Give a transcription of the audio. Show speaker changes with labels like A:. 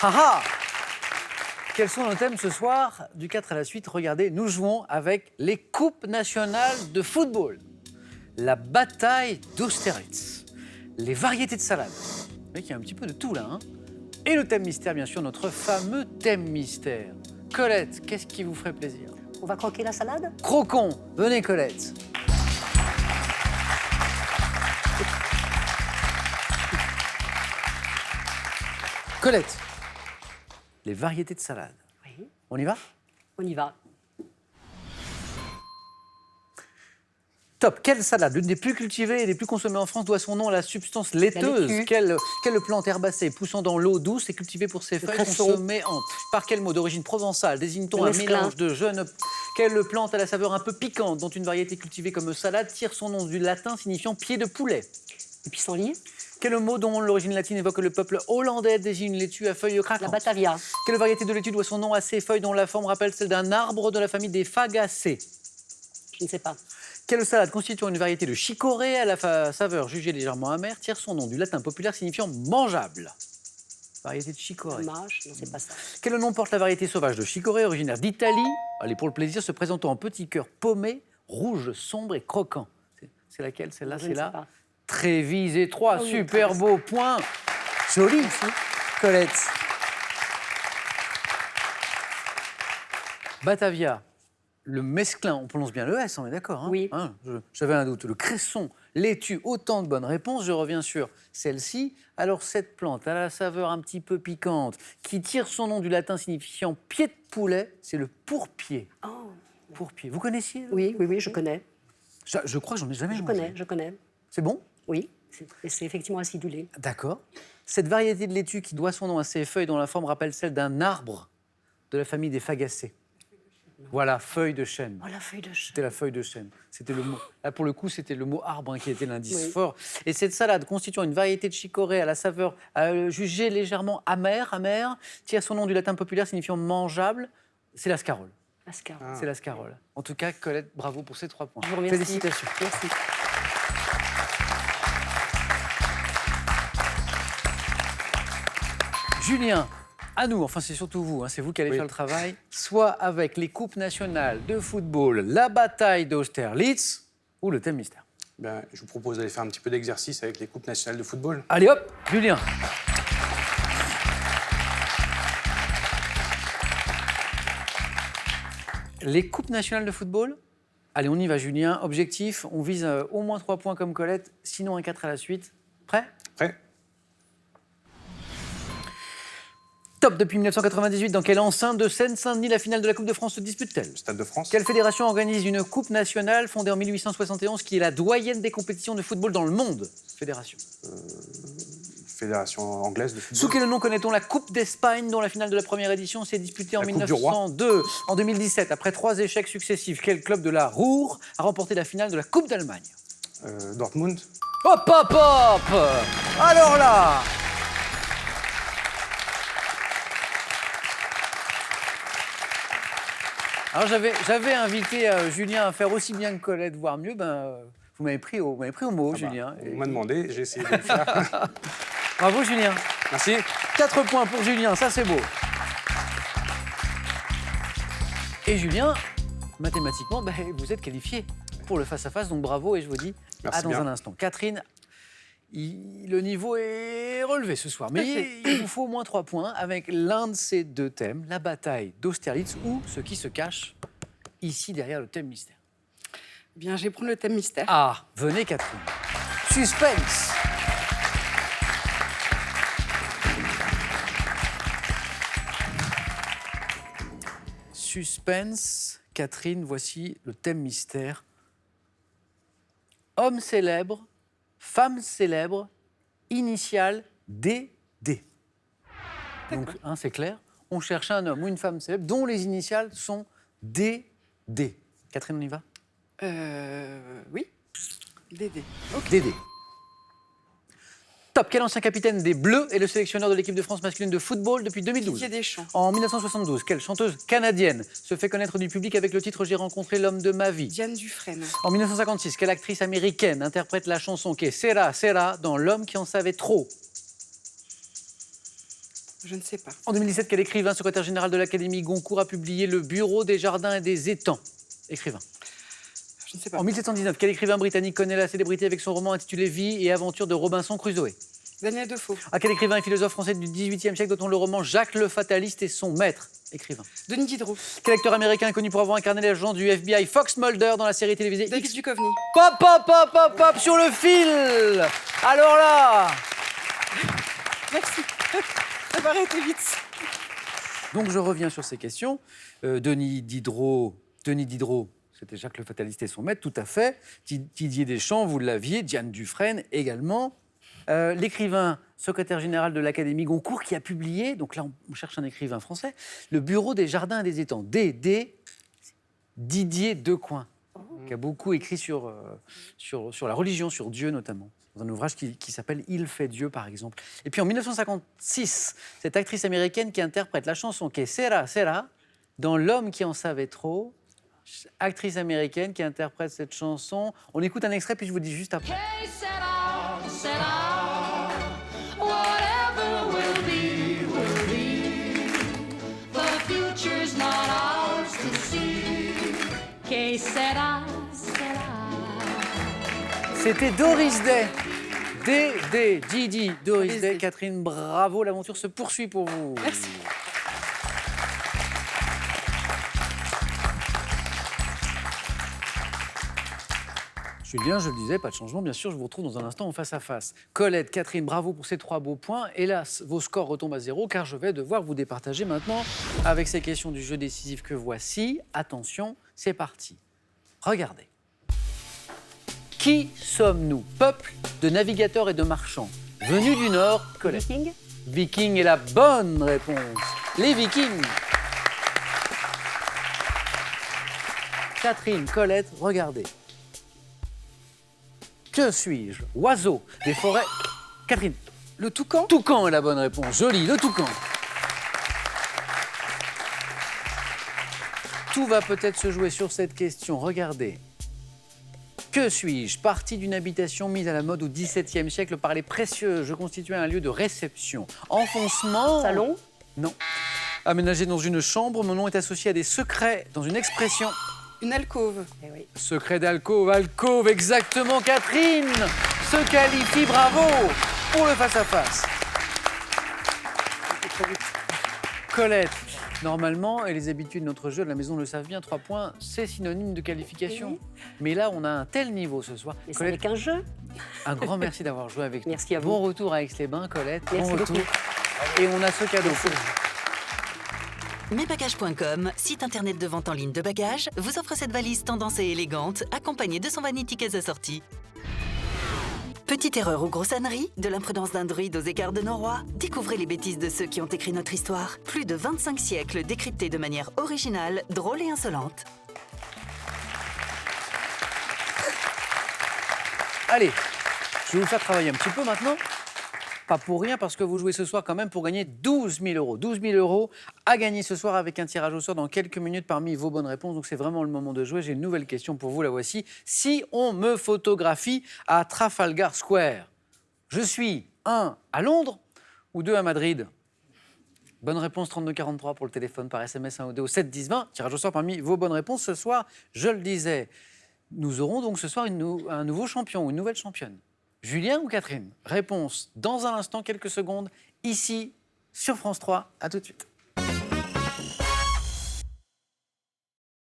A: Ah ah! Quels sont nos thèmes ce soir? Du 4 à la suite, regardez, nous jouons avec les coupes nationales de football. La bataille d'Austerlitz. Les variétés de salade. Vous voyez qu'il y a un petit peu de tout là, hein? Et le thème mystère, bien sûr, notre fameux thème mystère. Colette, qu'est-ce qui vous ferait plaisir?
B: On va croquer la salade?
A: Croquons. Venez, Colette. Colette, les variétés de salade.
B: Oui.
A: On y va?
B: On y va.
A: Top. Quelle salade, l'une des plus cultivées et des plus consommées en France, doit son nom à la substance laiteuse?
B: laitue.
A: Quelle plante herbacée poussant dans l'eau douce et cultivée pour ses feuilles
B: cresson.
A: consommées en... Par quel mot d'origine provençale désigne-t-on
B: Le
A: un
B: mesclin.
A: mélange de jeunes... Quelle plante à la saveur un peu piquante, dont une variété cultivée comme salade tire son nom du latin signifiant pied de poulet?
B: Du pissenlit.
A: Quel mot dont l'origine latine évoque le peuple hollandais désigne une laitue à feuilles
B: La
A: craquantes?
B: batavia.
A: Quelle variété de laitue doit son nom à ses feuilles dont la forme rappelle celle d'un arbre de la famille des fagacées?
B: Je ne sais pas.
A: Quelle salade constituant une variété de chicorée à la saveur jugée légèrement amère tire son nom du latin populaire signifiant mangeable? Variété de chicorée.
B: Dommage, non, c'est pas ça.
A: Quel nom porte la variété sauvage de chicorée originaire d'Italie? Allez, pour le plaisir, se présentant en petits cœurs paumés, rouges, sombres et croquants. C'est laquelle? Celle-là,
B: Je
A: c'est
B: ne sais
A: là.
B: pas.
A: Trévisé 3,
B: Ah oui,
A: super
B: Trévisé.
A: beau point. Joli, Colette. Batavia, le mesclin, on prononce bien le S, on est d'accord, hein?
B: Oui.
A: Hein, j'avais un doute. Le cresson, laitue, autant de bonnes réponses. Je reviens sur celle-ci. Alors, cette plante à la saveur un petit peu piquante, qui tire son nom du latin signifiant pied de poulet, c'est le pourpier.
B: Oh.
A: Pourpier. Vous connaissiez?
B: Oui, oui, oui, je connais.
A: Je crois que j'en ai jamais
B: Je
A: mangé.
B: connais, je connais.
A: C'est bon?
B: Oui, c'est effectivement acidulé.
A: D'accord. Cette variété de laitue qui doit son nom à ses feuilles dont la forme rappelle celle d'un arbre de la famille des fagacées. Voilà, feuille de chêne.
B: Oh, la feuille de chêne.
A: C'était la feuille de chêne. C'était le mot. Là, pour le coup, c'était le mot arbre qui était l'indice
B: Oui.
A: fort. Et cette salade, constituant une variété de chicorée à la saveur jugée légèrement amère, tire son nom du latin populaire signifiant mangeable. C'est la scarole.
B: Ascar.
A: C'est la scarole. En tout cas, Colette, bravo pour ces 3 points.
B: Je vous remercie.
A: Félicitations.
B: Merci.
A: Julien, à nous, enfin c'est surtout vous, hein, c'est vous qui allez
C: Oui.
A: faire le travail, soit avec les coupes nationales de football, la bataille d'Austerlitz ou le thème mystère.
C: Ben, je vous propose d'aller faire un petit peu d'exercice avec les coupes nationales de football.
A: Allez hop, Julien. Les coupes nationales de football, allez on y va Julien, objectif, on vise au moins 3 points comme Colette, sinon un 4 à la suite. Prêt?
C: Prêt?
A: Top, depuis 1998, dans quelle enceinte de Seine-Saint-Denis la finale de la Coupe de France se dispute-t-elle?
C: Stade de France.
A: Quelle fédération organise une coupe nationale fondée en 1871 qui est la doyenne des compétitions de football dans le monde? Fédération.
C: Fédération anglaise de football.
A: Sous quel nom connaît-on la Coupe d'Espagne dont la finale de la première édition s'est disputée en
C: La Coupe du Roi.
A: 1902? En 2017, après 3 échecs successifs, quel club de la Ruhr a remporté la finale de la Coupe d'Allemagne?
C: Dortmund.
A: Hop, hop, hop! Alors là! Alors j'avais invité Julien à faire aussi bien que Colette, voire mieux. Vous m'avez pris au mot, Julien.
C: On m'a demandé, j'ai essayé de le faire.
A: Bravo, Julien.
C: Merci.
A: 4 points pour Julien, ça c'est beau. Et Julien, mathématiquement, vous êtes qualifié pour le face-à-face, donc bravo et je vous dis
C: Merci
A: à dans
C: bien.
A: un instant. Catherine, le niveau est relevé ce soir, mais il vous faut au moins 3 points avec l'un de ces 2 thèmes, la bataille d'Austerlitz ou ce qui se cache ici derrière le thème mystère.
D: Bien, je vais prendre le thème mystère.
A: Ah, venez Catherine. Suspense. Suspense. Catherine, voici le thème mystère. Homme célèbre, femme célèbre, initiale DD. Donc, c'est clair. On cherche un homme ou une femme célèbre dont les initiales sont DD. Catherine, on y va?
D: Oui. Dédé.
A: Dédé. Top. Quel ancien capitaine des Bleus est le sélectionneur de l'équipe de France masculine de football depuis 2012?
D: Didier Deschamps.
A: En 1972, quelle chanteuse canadienne se fait connaître du public avec le titre J'ai rencontré l'homme de ma vie?
D: Diane Dufresne.
A: En 1956, quelle actrice américaine interprète la chanson qui est Sera, Sera dans L'homme qui en savait trop?
D: Je ne sais pas.
A: En 2017, quel écrivain, secrétaire général de l'Académie Goncourt, a publié Le Bureau des Jardins et des Étangs? Écrivain.
D: Je ne sais pas.
A: En 1719, quel écrivain britannique connaît la célébrité avec son roman intitulé Vie et aventures de Robinson Crusoe?
D: Daniel Defoe.
A: À quel écrivain et philosophe français du XVIIIe siècle doit-on le roman Jacques le Fataliste et son maître? Écrivain.
D: Denis Diderot.
A: Quel acteur américain est connu pour avoir incarné l'agent du FBI Fox Mulder dans la série télévisée
D: David
A: X?
D: Duchovny.
A: Pop, pop, pop, pop, pop, sur le fil. Alors là,
D: Merci. Ça va arrêter vite.
A: donc je reviens sur ces questions. Denis Diderot, c'était Jacques le Fataliste et son maître, tout à fait. Didier Deschamps, vous l'aviez. Diane Dufresne également. L'écrivain, secrétaire général de l'Académie Goncourt, qui a publié, donc là on cherche un écrivain français, Le Bureau des Jardins et des Étangs, Didier Decoing, qui a beaucoup écrit sur la religion, sur Dieu notamment, dans un ouvrage qui s'appelle Il fait Dieu, par exemple. Et puis en 1956, cette actrice américaine qui interprète la chanson Que Sera Sera dans L'homme qui en savait trop, actrice américaine qui interprète cette chanson. On écoute un extrait, puis je vous dis juste après.
E: Que sera, sera. Whatever will be, will be. The future's not ours to see. Que sera, sera.
A: C'était Doris Day. Didi, Doris Day. Catherine, bravo, l'aventure se poursuit pour vous.
D: Merci.
A: Julien, je le disais, pas de changement, bien sûr, je vous retrouve dans un instant en face à face. Colette, Catherine, bravo pour ces 3 beaux points. Hélas, vos scores retombent à 0 car je vais devoir vous départager maintenant avec ces questions du jeu décisif que voici. Attention, c'est parti. Regardez. Qui sommes-nous? Peuple de navigateurs et de marchands venus du Nord, Colette.
B: Viking.
A: Viking est la bonne réponse. Les Vikings. Catherine, Colette, regardez. Que suis-je? Oiseau des forêts. Catherine.
D: Le toucan.
A: Toucan est la bonne réponse. Joli, le toucan. Tout va peut-être se jouer sur cette question. Regardez. Que suis-je? Parti d'une habitation mise à la mode au XVIIe siècle par les précieux. Je constituais un lieu de réception. Enfoncement.
B: Salon.
A: Non. Aménagé dans une chambre, mon nom est associé à des secrets dans une expression.
D: Une alcôve.
B: Eh oui.
A: Secret d'alcôve, alcôve, exactement. Catherine se qualifie, bravo, pour le face-à-face. Colette, normalement, et les habitués de notre jeu de la maison le savent bien, 3 points, c'est synonyme de qualification.
B: Oui.
A: Mais là, on a un tel niveau ce soir.
B: Mais c'est
A: Colette,
B: avec un jeu.
A: un grand merci d'avoir joué avec nous.
B: Merci à vous.
A: Bon retour à Aix-les-Bains, Colette.
B: Merci
A: bon retour.
B: beaucoup.
A: Et on a ce cadeau pour vous.
F: Mesbagages.com, site internet de vente en ligne de bagages, vous offre cette valise tendance et élégante, accompagnée de son vanity case assorti. Petite erreur ou grossanerie, de l'imprudence d'un druide aux écarts de nos rois, découvrez les bêtises de ceux qui ont écrit notre histoire. Plus de 25 siècles décryptés de manière originale, drôle et insolente.
A: Allez, je vais vous faire travailler un petit peu maintenant. Pas pour rien, parce que vous jouez ce soir quand même pour gagner 12 000 euros. 12 000 euros à gagner ce soir avec un tirage au sort dans quelques minutes parmi vos bonnes réponses. Donc c'est vraiment le moment de jouer. J'ai une nouvelle question pour vous, la voici. Si on me photographie à Trafalgar Square, je suis 1 à Londres ou 2 à Madrid? Bonne réponse 3243 pour le téléphone, par SMS 1 ou 2 au 7 10 20. Tirage au sort parmi vos bonnes réponses ce soir. Je le disais, nous aurons donc ce soir un nouveau champion ou une nouvelle championne. Julien ou Catherine? Réponse dans un instant, quelques secondes, ici sur France 3. À tout de suite.